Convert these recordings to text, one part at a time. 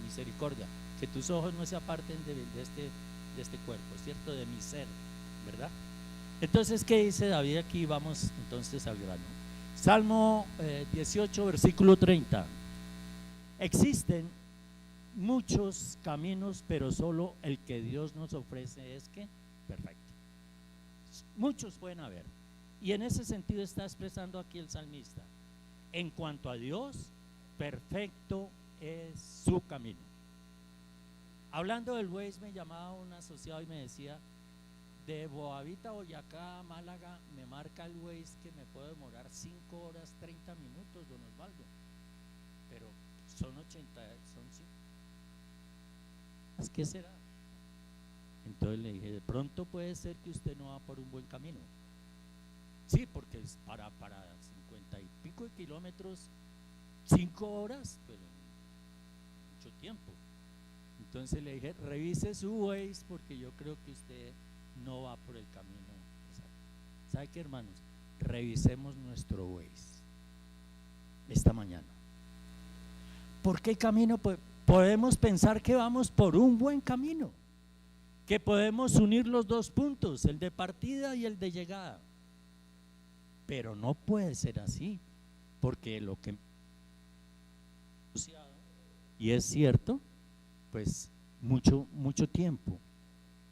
misericordia, que tus ojos no se aparten de este cuerpo, ¿cierto? De mi ser, ¿verdad? Entonces, ¿qué dice David aquí? Vamos entonces al grano. Salmo 18, versículo 30. Existen muchos caminos, pero solo el que Dios nos ofrece es que perfecto. Muchos pueden haber. Y en ese sentido está expresando aquí el salmista. En cuanto a Dios, perfecto es su camino. Hablando del Waze, me llamaba un asociado y me decía: de Boavita, Boyacá, Málaga, me marca el Waze que me puedo demorar 5 horas 30 minutos, don Osvaldo, pero son 80, son 5. ¿Qué será? Entonces le dije: de pronto puede ser que usted no va por un buen camino. Sí, porque es para 50 y pico de kilómetros, 5 horas, pero mucho tiempo. Entonces le dije: revise su Waze, porque yo creo que usted no va por el camino exacto. ¿Sabe qué, hermanos? Revisemos nuestro Waze esta mañana. ¿Por qué camino? Pues podemos pensar que vamos por un buen camino, que podemos unir los dos puntos, el de partida y el de llegada, pero no puede ser así, porque lo que y es cierto, pues mucho tiempo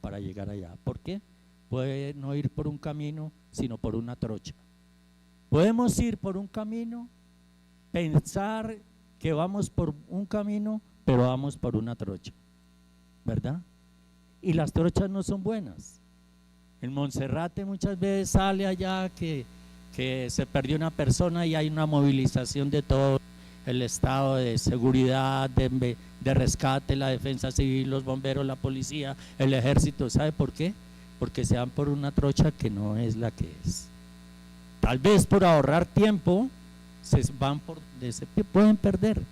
para llegar allá. ¿Por qué? Puede no ir por un camino, sino por una trocha. Podemos ir por un camino, pensar que vamos por un camino, pero vamos por una trocha, ¿verdad? Y las trochas no son buenas. En Monserrate muchas veces sale allá que se perdió una persona y hay una movilización de todo el estado de seguridad, de rescate, la defensa civil, los bomberos, la policía, el ejército. ¿Sabe por qué? Porque se van por una trocha que no es la que es. Tal vez por ahorrar tiempo se van por donde se pueden perder.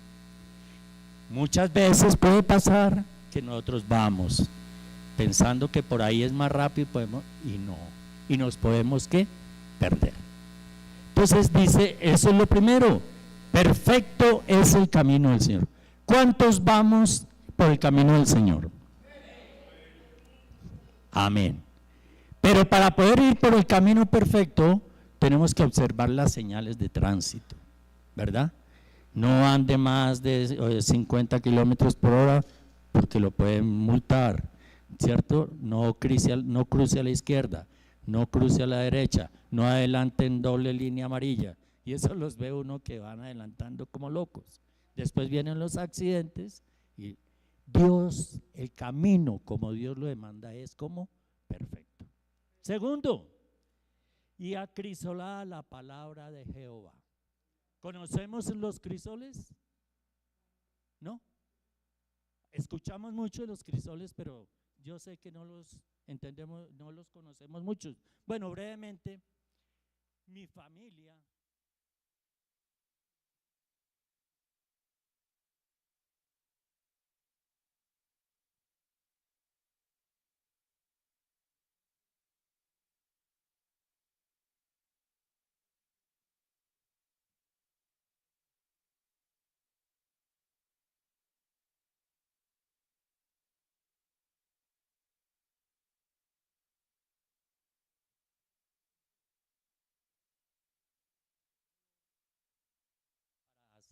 Muchas veces puede pasar que nosotros vamos pensando que por ahí es más rápido y no, y nos podemos ¿qué? Perder. Entonces dice, eso es lo primero: perfecto es el camino del Señor. ¿Cuántos vamos por el camino del Señor? Amén. Pero para poder ir por el camino perfecto, tenemos que observar las señales de tránsito, ¿verdad? No ande más de 50 kilómetros por hora, porque lo pueden multar, ¿cierto? No cruce a la izquierda, no cruce a la derecha, no adelante en doble línea amarilla. Y eso los ve uno que van adelantando como locos. Después vienen los accidentes y Dios, el camino como Dios lo demanda es como perfecto. Segundo, y acrisolada la palabra de Jehová. ¿Conocemos los crisoles? ¿No? Escuchamos mucho de los crisoles, pero yo sé que no los entendemos, no los conocemos muchos. Bueno, brevemente, mi familia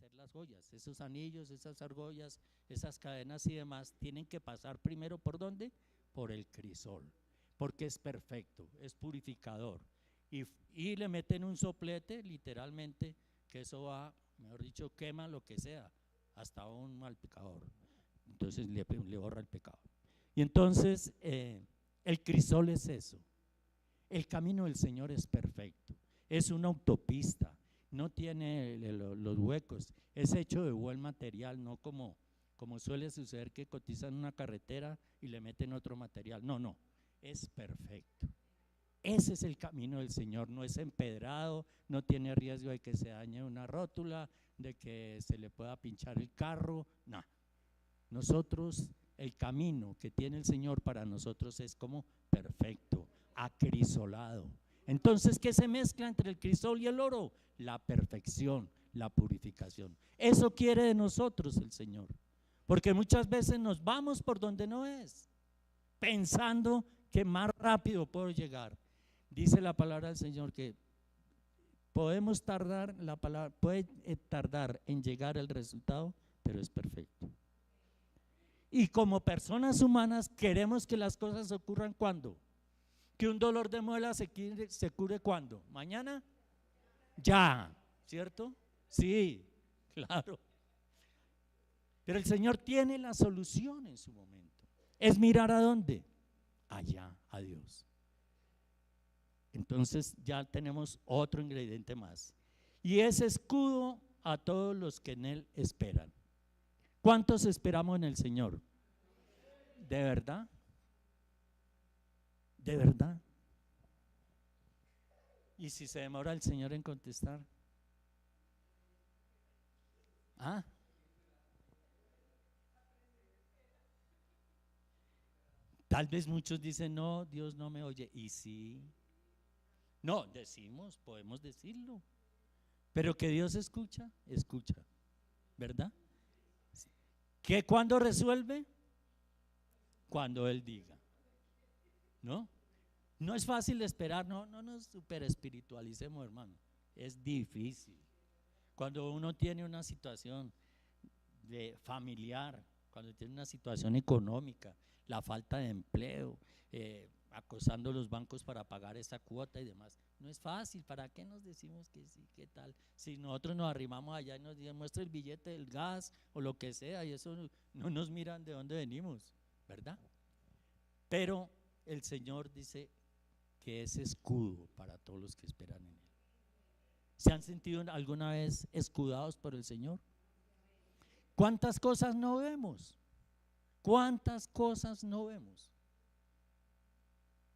hacer las joyas, esos anillos, esas argollas, esas cadenas y demás, tienen que pasar primero ¿por dónde? Por el crisol, porque es perfecto, es purificador. Y le meten un soplete, literalmente, que eso va, mejor dicho, quema lo que sea, hasta un mal pecador. Entonces le borra el pecado. Y entonces el crisol es eso. El camino del Señor es perfecto, es una autopista, no tiene los huecos, es hecho de buen material, no como suele suceder que cotizan una carretera y le meten otro material. No, es perfecto. Ese es el camino del Señor, no es empedrado, no tiene riesgo de que se dañe una rótula, de que se le pueda pinchar el carro, no. Nosotros, el camino que tiene el Señor para nosotros es como perfecto, acrisolado. Entonces, ¿qué se mezcla entre el crisol y el oro? La perfección, la purificación. Eso quiere de nosotros el Señor. Porque muchas veces nos vamos por donde no es, pensando que más rápido puedo llegar. Dice la palabra del Señor que podemos tardar, la palabra puede tardar en llegar el resultado, pero es perfecto. Y como personas humanas queremos que las cosas ocurran ¿cuándo? Que un dolor de muela se cure ¿cuándo? ¿Mañana? Ya, ¿cierto? Sí, claro. Pero el Señor tiene la solución en su momento. Es mirar a dónde, allá, a Dios. Entonces ya tenemos otro ingrediente más. Y es escudo a todos los que en Él esperan. ¿Cuántos esperamos en el Señor? ¿De verdad? ¿De verdad? ¿Y si se demora el Señor en contestar? ¿Ah? Tal vez muchos dicen, no, Dios no me oye. Y sí. No, decimos, podemos decirlo. Pero que Dios escucha, escucha. ¿Verdad? ¿Que cuando resuelve? Cuando Él diga. ¿No? No es fácil esperar, no nos super espiritualicemos, hermano. Es difícil. Cuando uno tiene una situación de familiar, cuando tiene una situación económica, la falta de empleo, acosando los bancos para pagar esa cuota y demás, no es fácil. ¿Para qué nos decimos que sí, qué tal? Si nosotros nos arrimamos allá y nos muestra el billete del gas o lo que sea, y eso no nos miran de dónde venimos, ¿verdad? Pero el Señor dice que es escudo para todos los que esperan en Él. ¿Se han sentido alguna vez escudados por el Señor? ¿Cuántas cosas no vemos? ¿Cuántas cosas no vemos?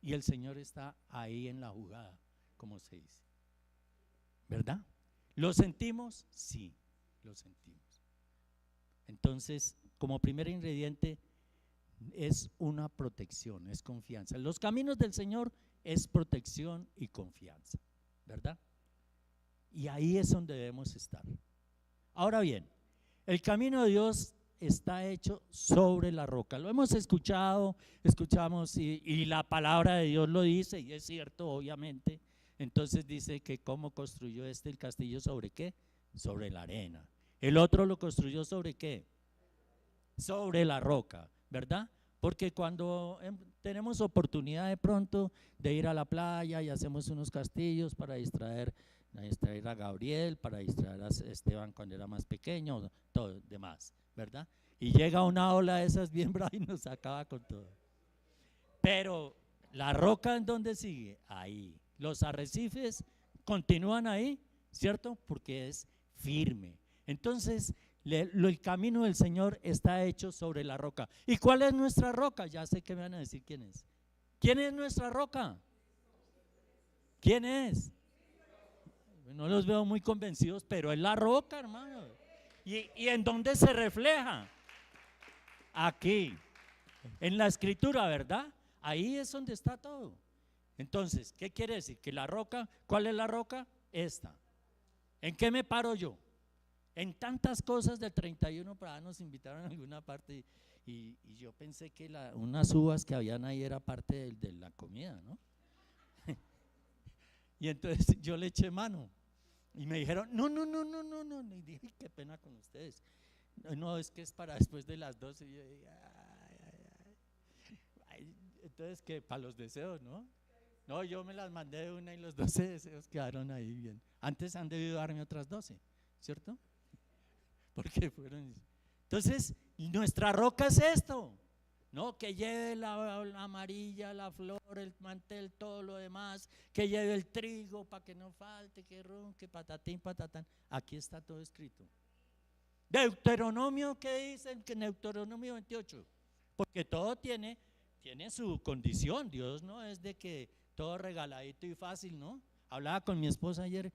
Y el Señor está ahí en la jugada, como se dice. ¿Verdad? ¿Lo sentimos? Sí, lo sentimos. Entonces, como primer ingrediente, es una protección, es confianza. Los caminos del Señor es protección y confianza, ¿verdad? Y ahí es donde debemos estar. Ahora bien, el camino de Dios está hecho sobre la roca. Lo hemos escuchado, escuchamos y la palabra de Dios lo dice, y es cierto, obviamente. Entonces dice que cómo construyó el castillo, ¿sobre qué? Sobre la arena. El otro lo construyó ¿sobre qué? Sobre la roca, ¿verdad? Porque cuando tenemos oportunidad de pronto de ir a la playa y hacemos unos castillos para distraer a Gabriel, para distraer a Esteban cuando era más pequeño, todo demás, ¿verdad? Y llega una ola de esas bien brava y nos acaba con todo. Pero la roca, ¿en dónde sigue? Ahí. Los arrecifes continúan ahí, ¿cierto? Porque es firme. Entonces, el camino del Señor está hecho sobre la roca. ¿Y cuál es nuestra roca? Ya sé que me van a decir quién es. ¿Quién es nuestra roca? ¿Quién es? No los veo muy convencidos, pero es la roca, hermano. ¿Y en dónde se refleja? Aquí, en la escritura, ¿verdad? Ahí es donde está todo. Entonces, ¿qué quiere decir? Que la roca, ¿cuál es la roca? Esta. ¿En qué me paro yo? En tantas cosas del 31 para nos invitaron a alguna parte y yo pensé que unas uvas que habían ahí era parte de la comida, ¿no? Y entonces yo le eché mano y me dijeron, no, y dije, qué pena con ustedes. No, es que es para después de las 12. Y yo dije, ay. Entonces, que para los deseos, ¿no? No, yo me las mandé de una y los 12 deseos quedaron ahí bien. Antes han debido darme otras 12, ¿cierto? Porque fueron. Entonces, nuestra roca es esto, ¿no? Que lleve la amarilla, la flor, el mantel, todo lo demás, que lleve el trigo para que no falte, que ronque, patatín, patatán. Aquí está todo escrito. Deuteronomio, ¿qué dicen? Que Deuteronomio 28, porque todo tiene su condición. Dios no es de que todo regaladito y fácil, ¿no? Hablaba con mi esposa ayer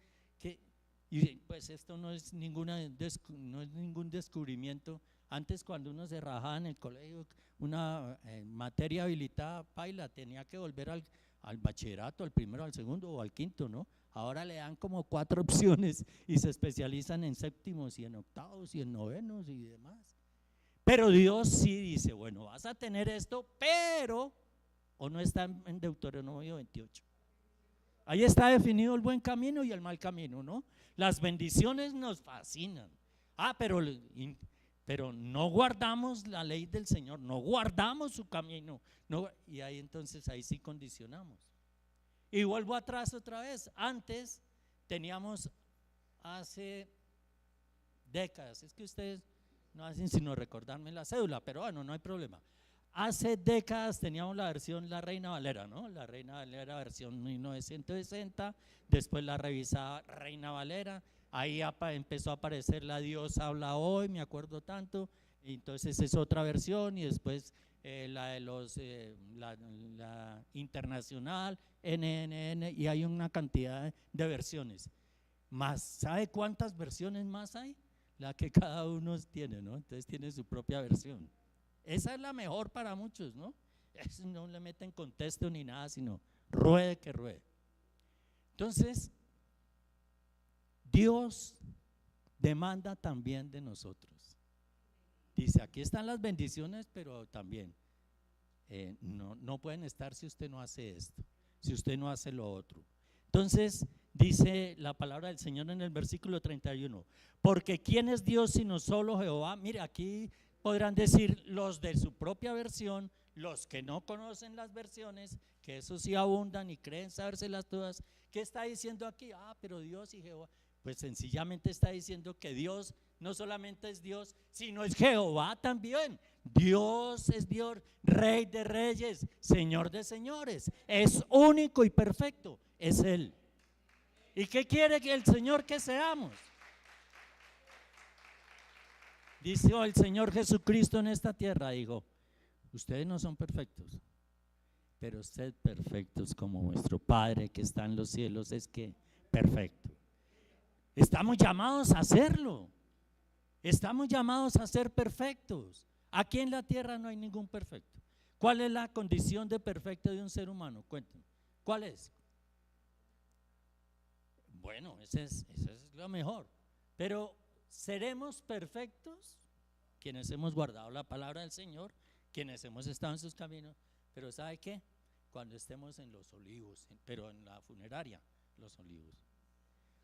y pues esto no es ningún descubrimiento. Antes, cuando uno se rajaba en el colegio una materia habilitada, paila, tenía que volver al bachillerato, al primero, al segundo o al quinto, ¿no? Ahora le dan como 4 opciones y se especializan en séptimos y en octavos y en novenos y demás. Pero Dios sí dice, bueno, vas a tener esto, pero, o no está en Deuteronomio 28. Ahí está definido el buen camino y el mal camino, ¿no? Las bendiciones nos fascinan. Pero no guardamos la ley del Señor, no guardamos su camino, no, y ahí entonces ahí sí condicionamos. Y vuelvo atrás otra vez. Antes teníamos, hace décadas, es que ustedes no hacen sino recordarme la cédula, pero bueno, no hay problema. Hace décadas teníamos la versión La Reina Valera, ¿no? La Reina Valera versión 1960, después la revisada Reina Valera, ahí empezó a aparecer La Dios habla hoy, me acuerdo tanto, y entonces es otra versión, y después la de la internacional, NNN, y hay una cantidad de versiones. Más, ¿sabe cuántas versiones más hay? La que cada uno tiene, ¿no? Entonces tiene su propia versión. Esa es la mejor para muchos, ¿no? No le meten contexto ni nada, sino ruede que ruede. Entonces, Dios demanda también de nosotros. Dice, aquí están las bendiciones, pero también no pueden estar si usted no hace esto, si usted no hace lo otro. Entonces, dice la palabra del Señor en el versículo 31, porque ¿quién es Dios sino solo Jehová? Mire, aquí podrán decir los de su propia versión, los que no conocen las versiones, que eso sí abundan y creen sabérselas todas. ¿Qué está diciendo aquí? Pero Dios y Jehová. Pues sencillamente está diciendo que Dios no solamente es Dios, sino es Jehová también. Dios es Dios, Rey de reyes, Señor de señores. Es único y perfecto, es Él. ¿Y qué quiere que el Señor que seamos? Dice el Señor Jesucristo en esta tierra, dijo, ustedes no son perfectos, pero sed perfectos como vuestro Padre que está en los cielos es que perfecto. Estamos llamados a hacerlo, estamos llamados a ser perfectos. Aquí en la tierra no hay ningún perfecto. ¿Cuál es la condición de perfecto de un ser humano? Cuéntenme, ¿cuál es? Bueno, esa es lo mejor, pero seremos perfectos quienes hemos guardado la palabra del Señor, quienes hemos estado en sus caminos, pero ¿sabe qué? Cuando estemos en los olivos, pero en la funeraria, los olivos,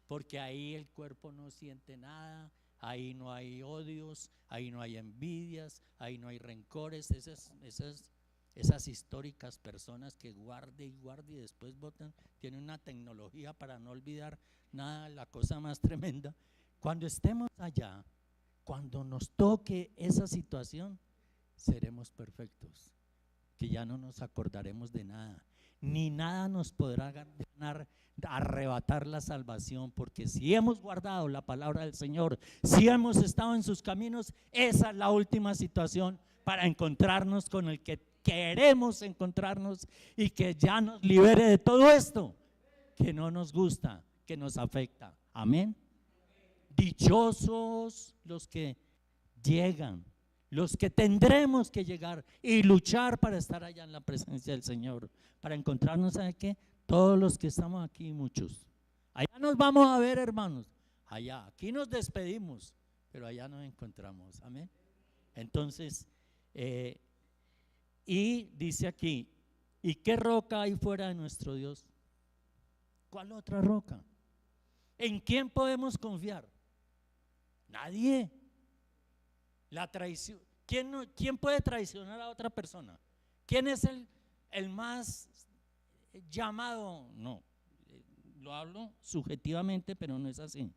porque ahí el cuerpo no siente nada, ahí no hay odios, ahí no hay envidias, ahí no hay rencores, esas históricas personas que guarde y después votan, tienen una tecnología para no olvidar nada, la cosa más tremenda. Cuando estemos allá, cuando nos toque esa situación, seremos perfectos, que ya no nos acordaremos de nada, ni nada nos podrá ganar, arrebatar la salvación, porque si hemos guardado la palabra del Señor, si hemos estado en sus caminos, esa es la última situación para encontrarnos con el que queremos encontrarnos y que ya nos libere de todo esto que no nos gusta, que nos afecta. Amén. Dichosos los que llegan, los que tendremos que llegar y luchar para estar allá en la presencia del Señor, para encontrarnos, ¿sabe qué? Todos los que estamos aquí, muchos. Allá nos vamos a ver, hermanos. Allá, aquí nos despedimos, pero allá nos encontramos. Amén. Entonces, y dice aquí, ¿y qué roca hay fuera de nuestro Dios? ¿Cuál otra roca? ¿En quién podemos confiar? Nadie. La traición. ¿Quién puede traicionar a otra persona? ¿Quién es el más llamado? No, lo hablo subjetivamente, pero no es así.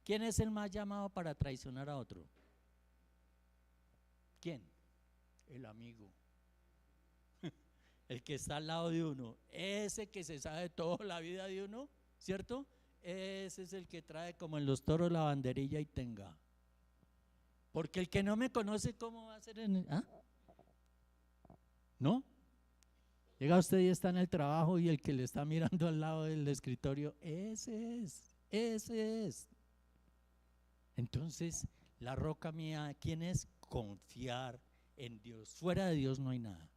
¿Quién es el más llamado para traicionar a otro? ¿Quién? El amigo. El que está al lado de uno, ese que se sabe toda la vida de uno, ¿cierto? Ese es el que trae como en los toros la banderilla y tenga. Porque el que no me conoce, ¿cómo va a ser? ¿No? Llega usted y está en el trabajo y el que le está mirando al lado del escritorio, ese es. Entonces, la roca mía, ¿quién es? Confiar en Dios. Fuera de Dios no hay nada.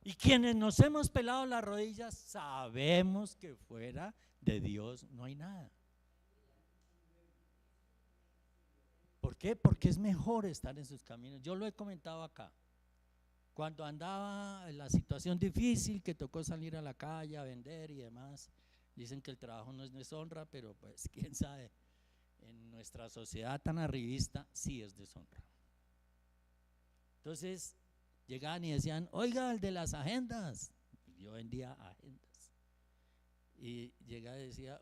Y quienes nos hemos pelado las rodillas sabemos que fuera de Dios no hay nada. ¿Por qué? Porque es mejor estar en sus caminos. Yo lo he comentado acá. Cuando andaba en la situación difícil, que tocó salir a la calle a vender y demás, dicen que el trabajo no es deshonra, pero pues quién sabe, en nuestra sociedad tan arribista sí es deshonra. Entonces llegaban y decían, oiga, el de las agendas. Yo vendía agendas. Y llegaba y decía,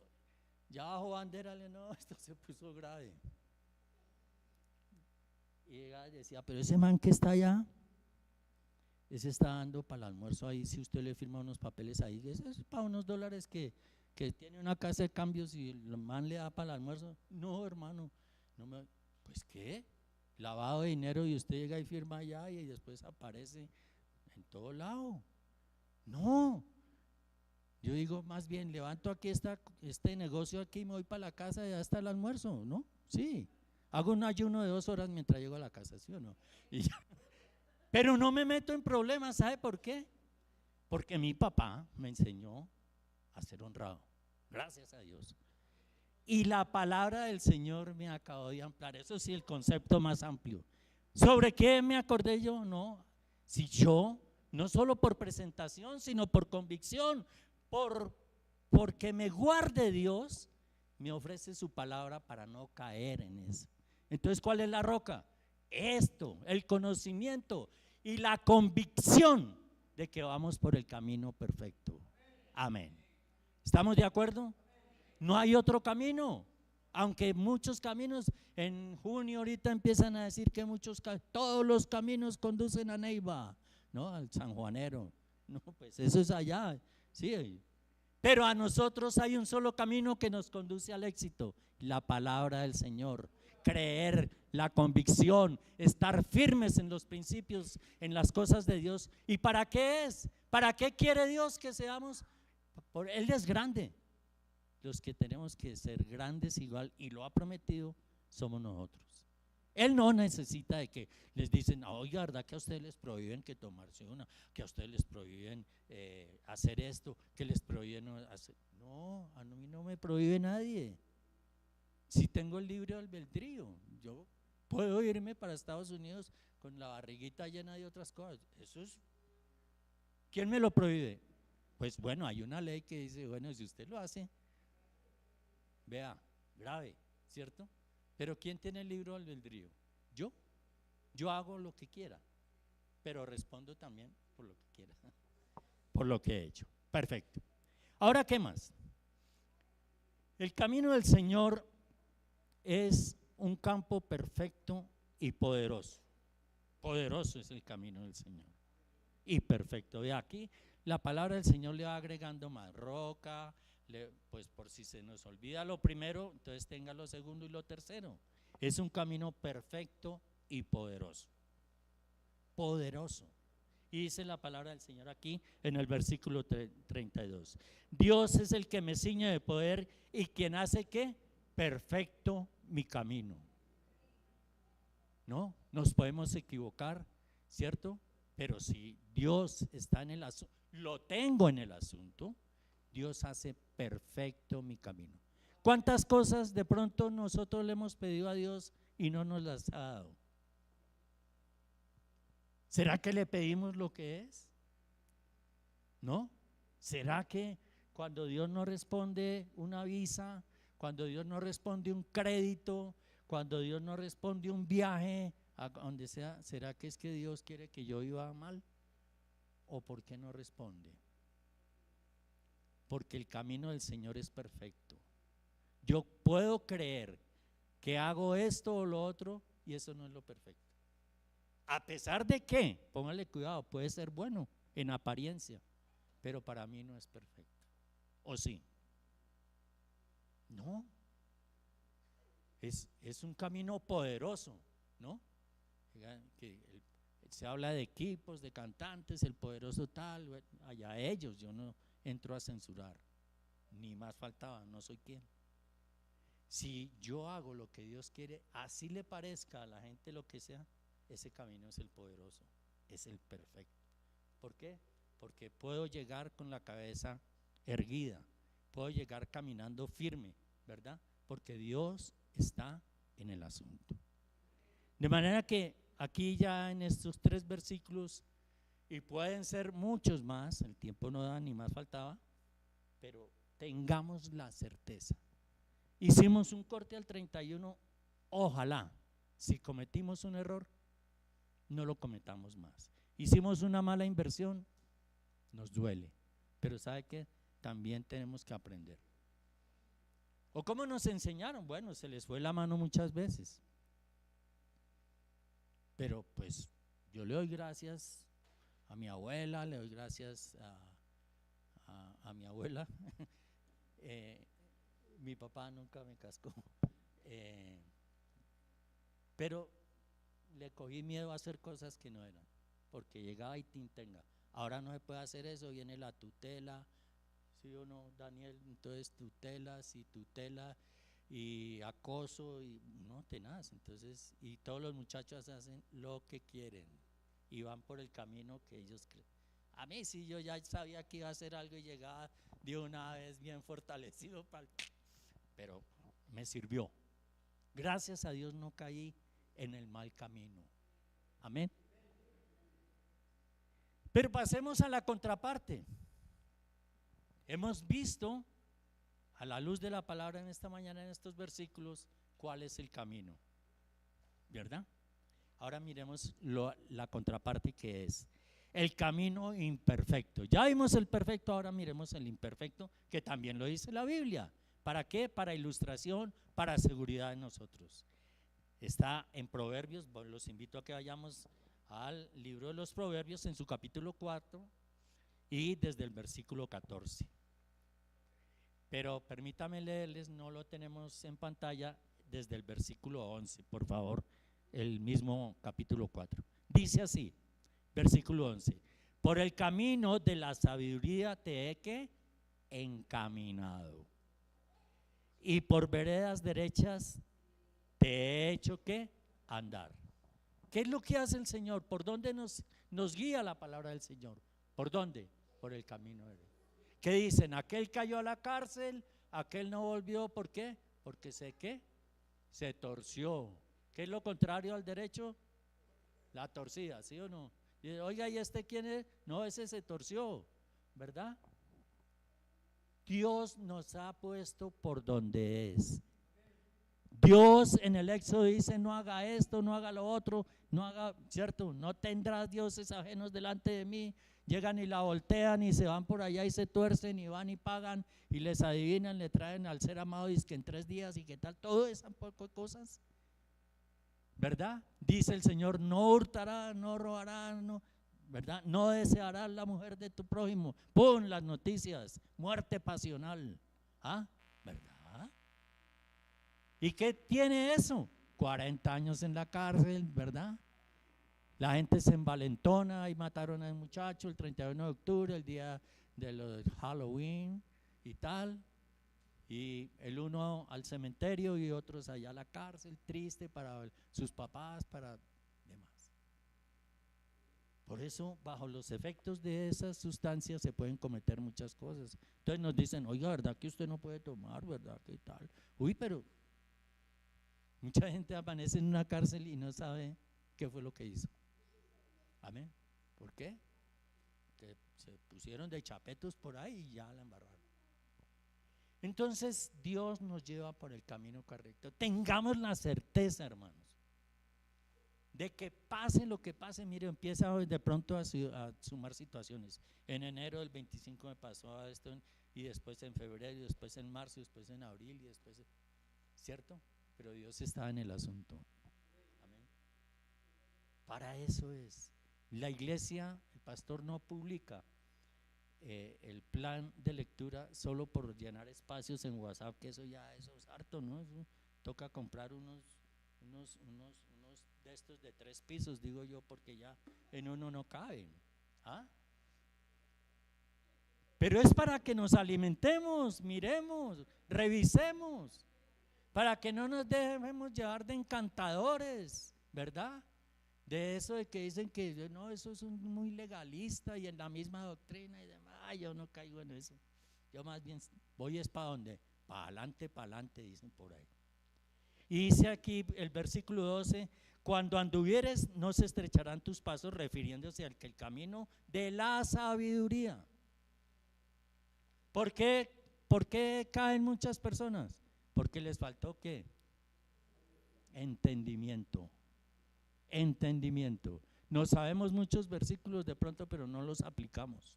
ya bajo bandera, no, esto se puso grave. Y llegaba y decía, pero ese man que está allá, ese está dando para el almuerzo ahí, si usted le firma unos papeles ahí, eso es para unos dólares que tiene una casa de cambios y el man le da para el almuerzo. No, hermano, no me, pues ¿qué? Lavado de dinero y usted llega y firma allá y después aparece en todo lado. No, yo digo más bien, levanto aquí este negocio aquí y me voy para la casa y ya está el almuerzo, ¿no? Sí, hago un ayuno de 2 horas mientras llego a la casa, ¿sí o no? Y ya. Pero no me meto en problemas, ¿sabe por qué? Porque mi papá me enseñó a ser honrado, gracias a Dios. Y la palabra del Señor me acabó de ampliar, eso sí, el concepto más amplio. ¿Sobre qué me acordé yo? No, si yo, no solo por presentación, sino por convicción, porque me guarde Dios, me ofrece su palabra para no caer en eso. Entonces, ¿cuál es la roca? Esto, el conocimiento y la convicción de que vamos por el camino perfecto. Amén. ¿Estamos de acuerdo? No hay otro camino, aunque muchos caminos, en junio ahorita empiezan a decir que todos los caminos conducen a Neiva, ¿no? Al sanjuanero. No, pues eso es allá, sí. Pero a nosotros hay un solo camino que nos conduce al éxito, la palabra del Señor. Creer, la convicción, estar firmes en los principios, en las cosas de Dios. ¿Y para qué es? ¿Para qué quiere Dios que seamos? Él es grande. Los que tenemos que ser grandes igual, y lo ha prometido, somos nosotros. Él no necesita de que les dicen, oiga, ¿verdad que a ustedes les prohíben que tomarse una? Que a ustedes les prohíben hacer esto, que les prohíben hacer. No, a mí no me prohíbe nadie. Si tengo el libre albedrío, yo puedo irme para Estados Unidos con la barriguita llena de otras cosas. Eso es. ¿Quién me lo prohíbe? Pues bueno, hay una ley que dice, bueno, si usted lo hace, vea, grave, ¿cierto? Pero ¿quién tiene el libre albedrío? Yo hago lo que quiera, pero respondo también por lo que quiera, por lo que he hecho. Perfecto. Ahora, ¿qué más? El camino del Señor es un campo perfecto y poderoso. Poderoso es el camino del Señor y perfecto. Ve aquí, la palabra del Señor le va agregando más roca, pues por si se nos olvida lo primero, entonces tenga lo segundo y lo tercero. Es un camino perfecto y poderoso. Poderoso. Y dice la palabra del Señor aquí en el versículo 32. Dios es el que me ciñe de poder y quien hace que perfecto mi camino. No, nos podemos equivocar, ¿cierto? Pero si Dios está en el asunto, lo tengo en el asunto, Dios hace perfecto mi camino. ¿Cuántas cosas de pronto nosotros le hemos pedido a Dios y no nos las ha dado? ¿Será que le pedimos lo que es? ¿No? ¿Será que cuando Dios no responde una visa, cuando Dios no responde un crédito, cuando Dios no responde un viaje a donde sea, será que es que Dios quiere que yo viva mal? ¿O por qué no responde? Porque el camino del Señor es perfecto. Yo puedo creer que hago esto o lo otro y eso no es lo perfecto. A pesar de que, póngale cuidado, puede ser bueno en apariencia, pero para mí no es perfecto. ¿O sí? No. Es un camino poderoso, ¿no? Que se habla de equipos, de cantantes, el poderoso tal, bueno, allá ellos, yo no entro a censurar, ni más faltaba, no soy quien. Si yo hago lo que Dios quiere, así le parezca a la gente lo que sea, ese camino es el poderoso, es el perfecto. ¿Por qué? Porque puedo llegar con la cabeza erguida, puedo llegar caminando firme, ¿verdad? Porque Dios está en el asunto. De manera que aquí ya en estos 3 versículos, y pueden ser muchos más, el tiempo no da ni más faltaba, pero tengamos la certeza. Hicimos un corte al 31, ojalá, si cometimos un error, no lo cometamos más. Hicimos una mala inversión, nos duele, pero ¿sabe qué? También tenemos que aprender. ¿O cómo nos enseñaron? Bueno, se les fue la mano muchas veces, pero pues yo le doy gracias a mi abuela, le doy gracias a mi abuela. Mi papá nunca me cascó, pero le cogí miedo a hacer cosas que no eran, porque llegaba y tintenga. Ahora no se puede hacer eso, viene la tutela, ¿sí o no, Daniel? Entonces tutelas y tutela y acoso y no tenaz. Entonces, y todos los muchachos hacen lo que quieren y van por el camino que ellos creen. A mí sí, yo ya sabía que iba a hacer algo y llegaba de una vez bien fortalecido, pero me sirvió. Gracias a Dios no caí en el mal camino. Amén. Pero pasemos a la contraparte. Hemos visto a la luz de la palabra en esta mañana, en estos versículos, cuál es el camino, ¿verdad? Ahora miremos la contraparte, que es el camino imperfecto. Ya vimos el perfecto, ahora miremos el imperfecto, que también lo dice la Biblia. ¿Para qué? Para ilustración, para seguridad de nosotros. Está en Proverbios, los invito a que vayamos al libro de los Proverbios en su capítulo 4 y desde el versículo 14. Pero permítame leerles, no lo tenemos en pantalla, desde el versículo 11, por favor, el mismo capítulo 4. Dice así, versículo 11: por el camino de la sabiduría te he encaminado, y por veredas derechas te he hecho andar. ¿Qué es lo que hace el Señor? ¿Por dónde nos guía la palabra del Señor? ¿Por dónde? Por el camino de Él. ¿Qué dicen? Aquel cayó a la cárcel, aquel no volvió. ¿Por qué? Porque se torció. ¿Qué es lo contrario al derecho? La torcida, ¿sí o no? Dice, oiga, ¿y este quién es? No, ese se torció, ¿verdad? Dios nos ha puesto por donde es. Dios en el Éxodo dice: no haga esto, no haga lo otro, no haga, ¿cierto? No tendrás dioses ajenos delante de mí. Llegan y la voltean y se van por allá y se tuercen y van y pagan y les adivinan, le traen al ser amado, dice que en 3 días y qué tal, todo esas cosas, ¿verdad? Dice el Señor: no hurtará, no robará, no, ¿verdad? No desearás la mujer de tu prójimo. ¡Pum! Las noticias, muerte pasional, ¿verdad? ¿Y qué tiene eso? 40 años en la cárcel, ¿verdad? La gente se envalentona y mataron al muchacho el 31 de octubre, el día de Halloween y tal. Y el uno al cementerio y otros allá a la cárcel, triste para sus papás, para demás. Por eso, bajo los efectos de esas sustancias se pueden cometer muchas cosas. Entonces nos dicen: oiga, ¿verdad que usted no puede tomar? ¿Verdad que tal? Uy, pero mucha gente amanece en una cárcel y no sabe qué fue lo que hizo. Amén. ¿Por qué? Que se pusieron de chapetos por ahí y ya la embarraron. Entonces Dios nos lleva por el camino correcto. Tengamos la certeza, hermanos, de que pase lo que pase. Mire, empieza de pronto a sumar situaciones. En enero del 25 me pasó esto, y después en febrero, y después en marzo, y después en abril, y después, ¿cierto? Pero Dios está en el asunto. Amén. Para eso es. La iglesia, el pastor no publica el plan de lectura solo por llenar espacios en WhatsApp, que eso es harto, ¿no? Eso toca comprar unos de estos de 3 pisos, digo yo, porque ya en uno no caben. Pero es para que nos alimentemos, miremos, revisemos, para que no nos dejemos llevar de encantadores, ¿verdad? De eso de que dicen que no, eso es muy legalista y en la misma doctrina y demás. Yo no caigo en eso. Yo más bien voy es para donde, para adelante, dicen por ahí. Y dice aquí el versículo 12, cuando anduvieres no se estrecharán tus pasos, refiriéndose al que el camino de la sabiduría. ¿Por qué caen muchas personas? Porque les faltó ¿qué? Entendimiento. Entendimiento. No sabemos muchos versículos de pronto, pero no los aplicamos,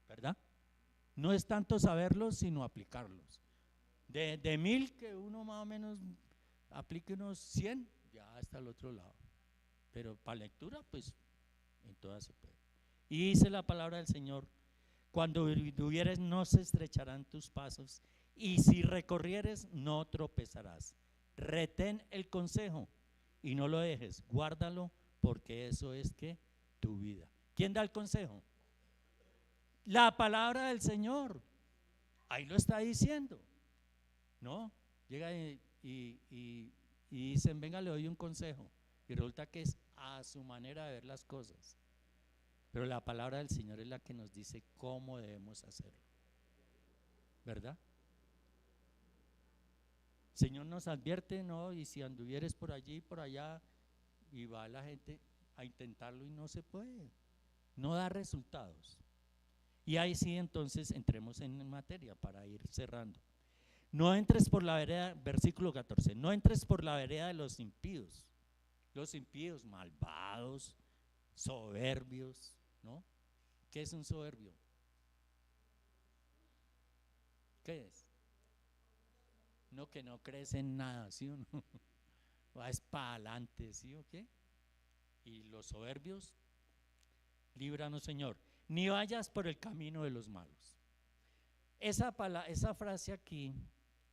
¿verdad? No es tanto saberlos, sino aplicarlos. De 1000 que uno más o menos aplique unos 100, ya está al otro lado. Pero para lectura, pues en todas se puede. Y dice la palabra del Señor, cuando vivieres no se estrecharán tus pasos, y si recorrieres no tropezarás. Retén el consejo y no lo dejes, guárdalo, porque eso es que tu vida. ¿Quién da el consejo? La palabra del Señor. Ahí lo está diciendo, ¿no? Llega y dicen, venga, le doy un consejo, y resulta que es a su manera de ver las cosas. Pero la palabra del Señor es la que nos dice cómo debemos hacerlo, ¿verdad? El Señor nos advierte, ¿no? Y si anduvieres por allí y por allá, y va la gente a intentarlo y no se puede, no da resultados. Y ahí sí, entonces entremos en materia para ir cerrando. No entres por la vereda, versículo 14, no entres por la vereda de los impíos malvados, soberbios, ¿no? ¿Qué es un soberbio? ¿Qué es? No, que no crece en nada, ¿sí o no? Va es para adelante, ¿sí o qué? Y los soberbios, líbranos, Señor. Ni vayas por el camino de los malos. Esa frase aquí,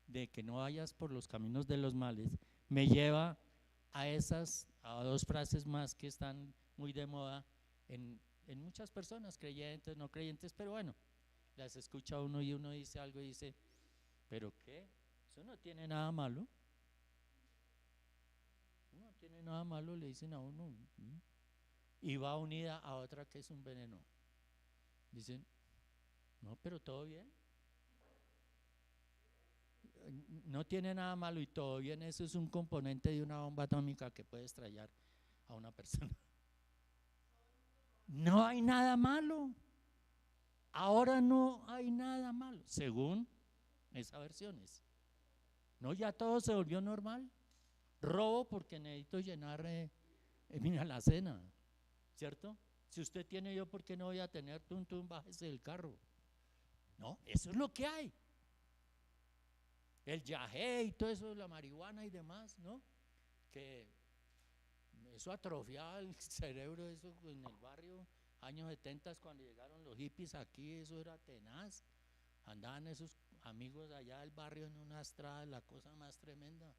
de que no vayas por los caminos de los males, me lleva a dos frases más que están muy de moda en muchas personas, creyentes, no creyentes, pero bueno, las escucha uno y uno dice algo y dice, ¿pero qué? Eso no tiene nada malo. No tiene nada malo, le dicen a uno. Y va unida a otra que es un veneno. Dicen, no, pero todo bien. No tiene nada malo y todo bien. Eso es un componente de una bomba atómica que puede estrellar a una persona. No hay nada malo. Ahora no hay nada malo, según esas versiones. No, ya todo se volvió normal. Robo porque necesito llenar mira, la cena, ¿cierto? Si usted tiene, yo, ¿por qué no voy a tener? Bájese del carro. No, eso es lo que hay. El yagé y todo eso, la marihuana y demás, ¿no? Que eso atrofiaba el cerebro, eso en el barrio, años 70, cuando llegaron los hippies aquí, eso era tenaz. Andaban esos amigos allá del barrio en una estrada, la cosa más tremenda.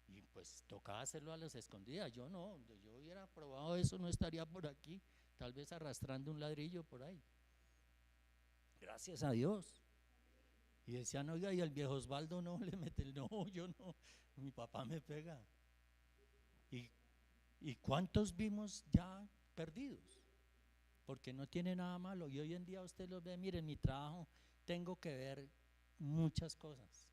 Y pues tocaba hacerlo a las escondidas. Yo no, yo hubiera probado eso, no estaría por aquí, tal vez arrastrando un ladrillo por ahí. Gracias a Dios. Y decían, oiga, y el viejo Osvaldo no le mete el no, yo no, mi papá me pega. ¿Y cuántos vimos ya perdidos? Porque no tiene nada malo. Y hoy en día usted los ve, mire, en mi trabajo tengo que ver muchas cosas.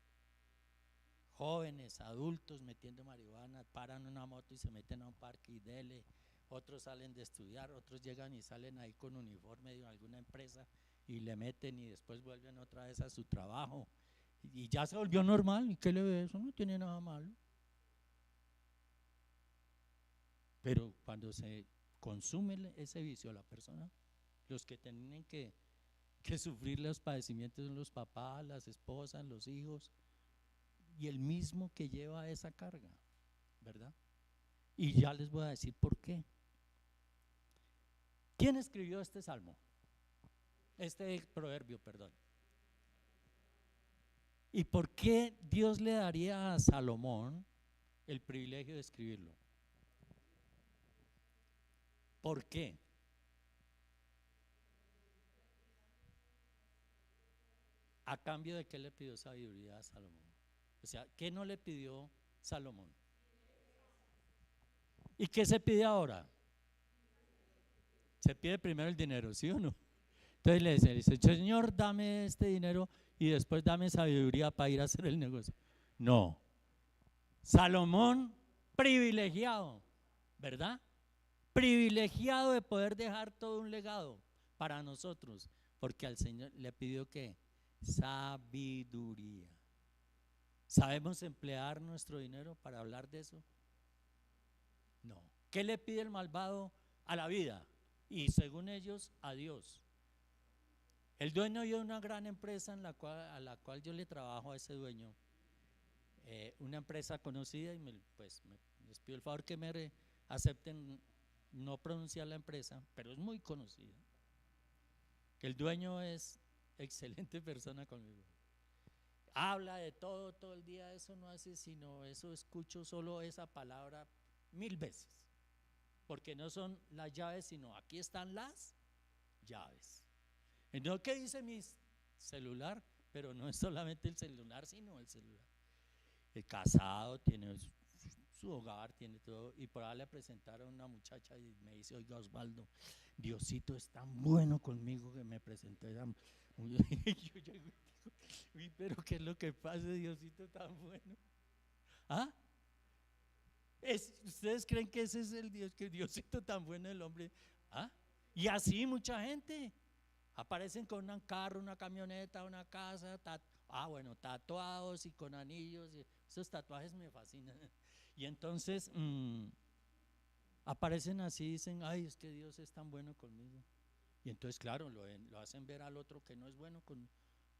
Jóvenes, adultos metiendo marihuana, paran una moto y se meten a un parque y dele. Otros salen de estudiar, otros llegan y salen ahí con uniforme de alguna empresa y le meten y después vuelven otra vez a su trabajo. Y ya se volvió normal. ¿Y qué le ve? Eso no tiene nada malo. Pero cuando se consume ese vicio a la persona, los que tienen que sufrir los padecimientos son los papás, las esposas, los hijos, y el mismo que lleva esa carga, ¿verdad? Y ya les voy a decir por qué. ¿Quién escribió este salmo? Este proverbio, perdón. ¿Y por qué Dios le daría a Salomón el privilegio de escribirlo? ¿Por qué? ¿A cambio de qué le pidió sabiduría a Salomón? O sea, ¿qué no le pidió Salomón? ¿Y qué se pide ahora? Se pide primero el dinero, ¿sí o no? Entonces le dice, Señor, dame este dinero y después dame sabiduría para ir a hacer el negocio. No, Salomón, privilegiado, ¿verdad? Privilegiado de poder dejar todo un legado para nosotros, porque al Señor le pidió que sabiduría. ¿Sabemos emplear nuestro dinero para hablar de eso? No. ¿Qué le pide el malvado a la vida? Y según ellos, a Dios. El dueño de una gran empresa a la cual yo le trabajo a ese dueño, una empresa conocida, y les pido el favor que me acepten no pronunciar la empresa, pero es muy conocida. El dueño es excelente persona conmigo. Habla de todo el día, eso no hace sino eso, escucho solo esa palabra 1000 veces, porque no son las llaves, sino aquí están las llaves. Entonces, ¿qué dice mi celular? Pero no es solamente el celular, sino el celular. El casado, tiene su hogar, tiene todo. Y por ahí le presentaron a una muchacha y me dice: oiga, Osvaldo, Diosito es tan bueno conmigo que me presentó esa. Yo digo, uy, pero ¿qué es lo que pasa, Diosito tan bueno? ¿Ah? ¿Ustedes creen que ese es el Dios, que Diosito tan bueno el hombre? ¿Ah? Y así mucha gente aparecen con un carro, una camioneta, una casa, bueno, tatuados y con anillos. Esos tatuajes me fascinan. Y entonces aparecen así, dicen: ay, es que Dios es tan bueno conmigo. Y entonces, claro, lo hacen ver al otro que no es bueno con.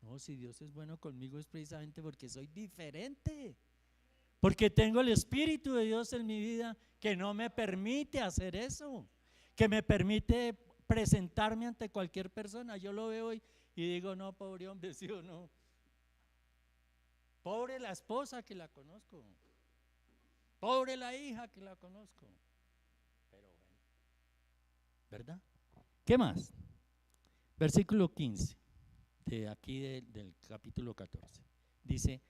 No, si Dios es bueno conmigo es precisamente porque soy diferente, porque tengo el Espíritu de Dios en mi vida que no me permite hacer eso, que me permite presentarme ante cualquier persona. Yo lo veo y digo: no, pobre hombre, sí o no. Pobre la esposa que la conozco, pobre la hija que la conozco. Pero bueno, ¿verdad? ¿Qué más? Versículo 15 de aquí del capítulo 14. Dice: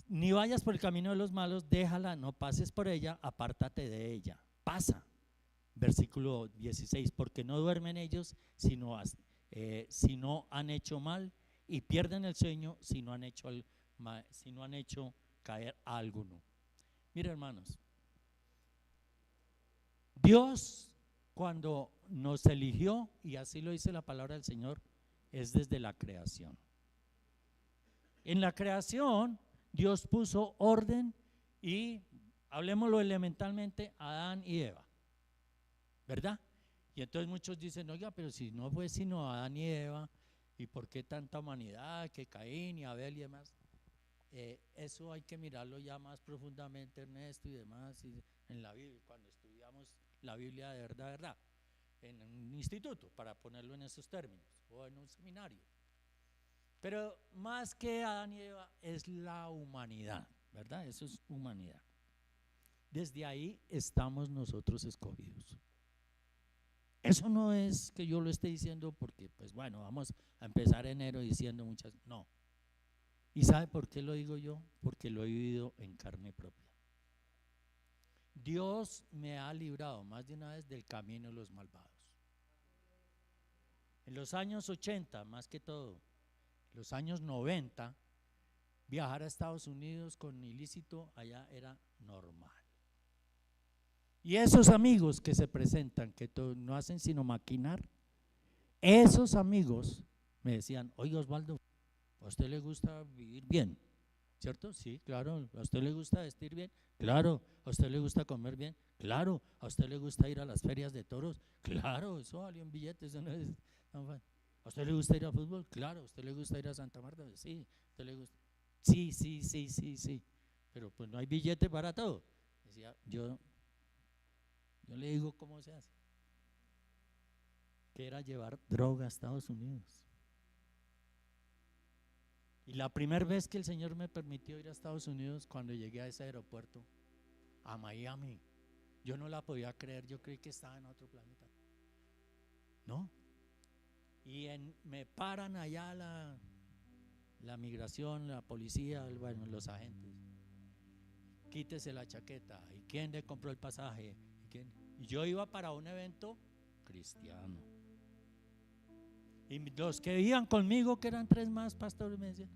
ni vayas por el camino de los malos, déjala, no pases por ella, apártate de ella. Pasa. Versículo 16: porque no duermen ellos si no han hecho mal, y pierden el sueño si no han hecho caer a alguno. Mira, hermanos, Dios, cuando nos eligió, y así lo dice la palabra del Señor, es desde la creación. En la creación Dios puso orden, y hablemoslo elementalmente, Adán y Eva, ¿verdad? Y entonces muchos dicen: oiga, pero si no fue sino Adán y Eva, ¿y por qué tanta humanidad, que Caín y Abel y demás? Eso hay que mirarlo ya más profundamente, Ernesto, y demás, y en la Biblia, cuando estudiamos la Biblia de verdad, en un instituto, para ponerlo en esos términos, o en un seminario. Pero más que Adán y Eva es la humanidad, ¿verdad? Eso es humanidad. Desde ahí estamos nosotros escogidos. Eso no es que yo lo esté diciendo porque, pues bueno, vamos a empezar enero diciendo muchas, no. ¿Y sabe por qué lo digo yo? Porque lo he vivido en carne propia. Dios me ha librado más de una vez del camino de los malvados. En los años 80, más que todo, en los años 90, viajar a Estados Unidos con ilícito allá era normal. Y esos amigos que se presentan, que no hacen sino maquinar, esos amigos me decían: oiga, Osvaldo, ¿a usted le gusta vivir bien? ¿Cierto? Sí, claro. ¿A usted le gusta vestir bien? Claro. ¿A usted le gusta comer bien? Claro. ¿A usted le gusta ir a las ferias de toros? Claro, eso vale un billete, eso no es tan fácil. ¿A usted le gusta ir a fútbol? Claro. ¿A usted le gusta ir a Santa Marta? Sí. ¿A usted le gusta? Sí. Pero pues no hay billete para todo. Decía, yo le digo cómo se hace. Que era llevar droga a Estados Unidos. Y la primera vez que el Señor me permitió ir a Estados Unidos, cuando llegué a ese aeropuerto, a Miami, yo no la podía creer, yo creí que estaba en otro planeta. ¿No? Y me paran allá la migración, la policía, bueno, los agentes. Quítese la chaqueta. ¿Y quién le compró el pasaje? Y yo iba para un evento cristiano. Y los que iban conmigo, que eran 3 más pastores, me decían: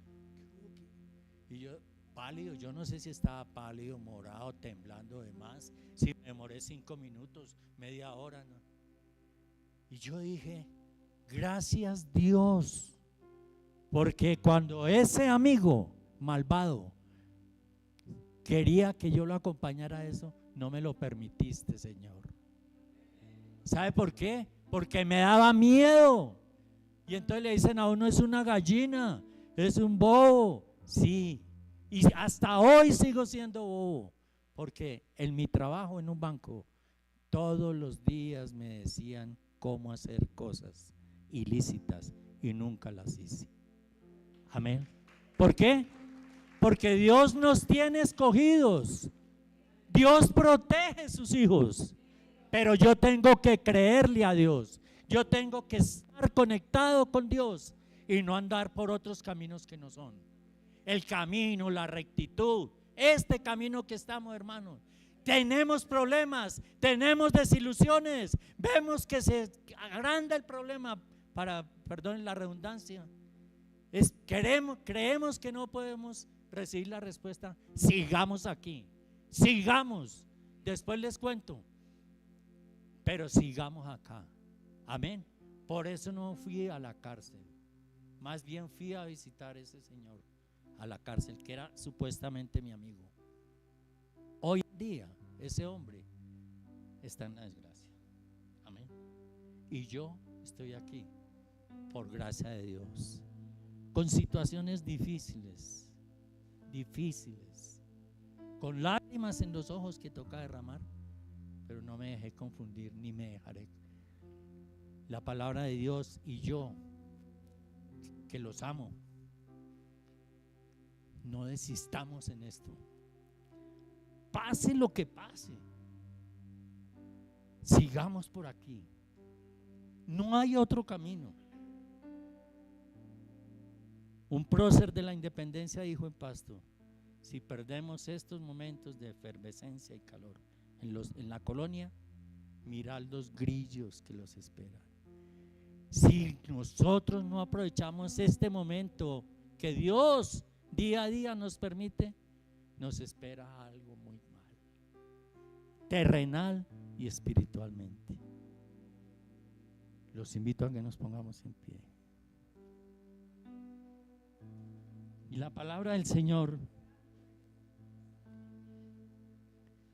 y yo, pálido, yo no sé si estaba pálido, morado, temblando de más, si me demoré 5 minutos, media hora, ¿no? Y yo dije, gracias Dios, porque cuando ese amigo malvado quería que yo lo acompañara a eso, no me lo permitiste, Señor. ¿Sabe por qué? Porque me daba miedo. Y entonces le dicen a uno, es una gallina, es un bobo. Sí, y hasta hoy sigo siendo bobo, porque en mi trabajo en un banco todos los días me decían cómo hacer cosas ilícitas y nunca las hice. Amén. ¿Por qué? Porque Dios nos tiene escogidos. Dios protege a sus hijos, pero yo tengo que creerle a Dios. Yo tengo que estar conectado con Dios y no andar por otros caminos que no son. El camino, la rectitud, este camino que estamos, hermanos. Tenemos problemas, tenemos desilusiones, vemos que se agranda el problema, perdonen la redundancia. Creemos que no podemos recibir la respuesta. Sigamos aquí, sigamos. Después les cuento, pero sigamos acá. Amén. Por eso no fui a la cárcel, más bien fui a visitar a ese señor a la cárcel, que era supuestamente mi amigo. Hoy en día ese hombre está en la desgracia. Amén. Y yo estoy aquí por gracia de Dios, con situaciones difíciles, con lágrimas en los ojos que toca derramar, pero no me dejé confundir ni me dejaré. La palabra de Dios y yo, que los amo, no desistamos en esto. Pase lo que pase, sigamos por aquí. No hay otro camino. Un prócer de la independencia dijo en Pasto: si perdemos estos momentos de efervescencia y calor en la colonia, mirad los grillos que los esperan. Si nosotros no aprovechamos este momento que Dios día a día nos permite, nos espera algo muy mal, terrenal y espiritualmente. Los invito a que nos pongamos en pie. Y la palabra del Señor,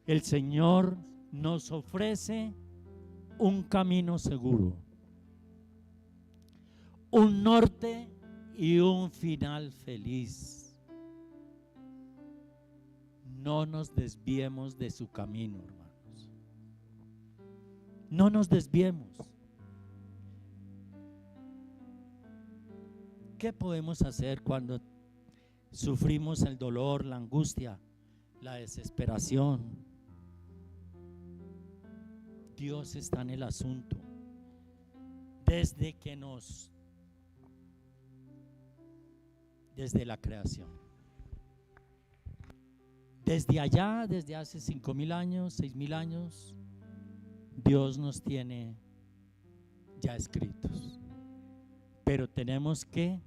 el Señor nos ofrece un camino seguro, un norte y un final feliz. No nos desviemos de su camino, hermanos. No nos desviemos. ¿Qué podemos hacer cuando sufrimos el dolor, la angustia, la desesperación? Dios está en el asunto. Desde la creación, desde allá, desde hace 5,000 años, 6,000 años, Dios nos tiene ya escritos, pero tenemos que